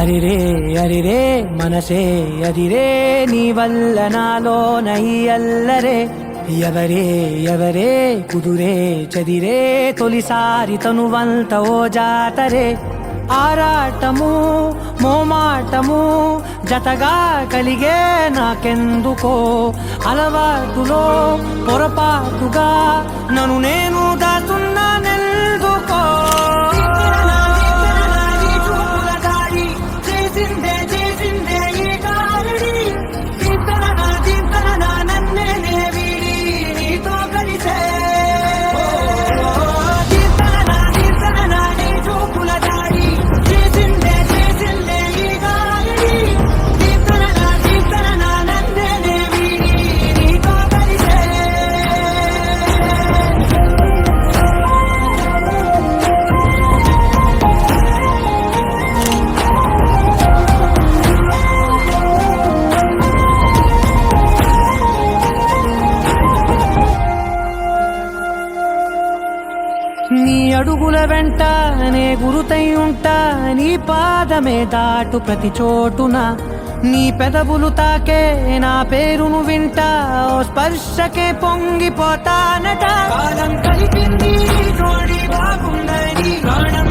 అరిరే అరిరే మనసే అదిరే నీ వల్ల నాలోన ఈ అల్లరే ఎవరే ఎవరే కుదురే చదిరే తొలిసారి తనువంత ఓ జాతరే ఆరాటము మోమాటము జతగా కలిగే నాకెందుకో అలవాటులో పొరపాటుగా నన్ను నేను దాచున్నానెందుకో నీ అడుగుల వెంట నే గురుతై ఉంటా నీ పాదమే దాటు ప్రతి చోటున నీ పెదవులు తాకే నా పేరును వింటా ఓ స్పర్శకే పొంగిపోతానట కాలం కలిపింది జోడి బాగుందని ప్రాణం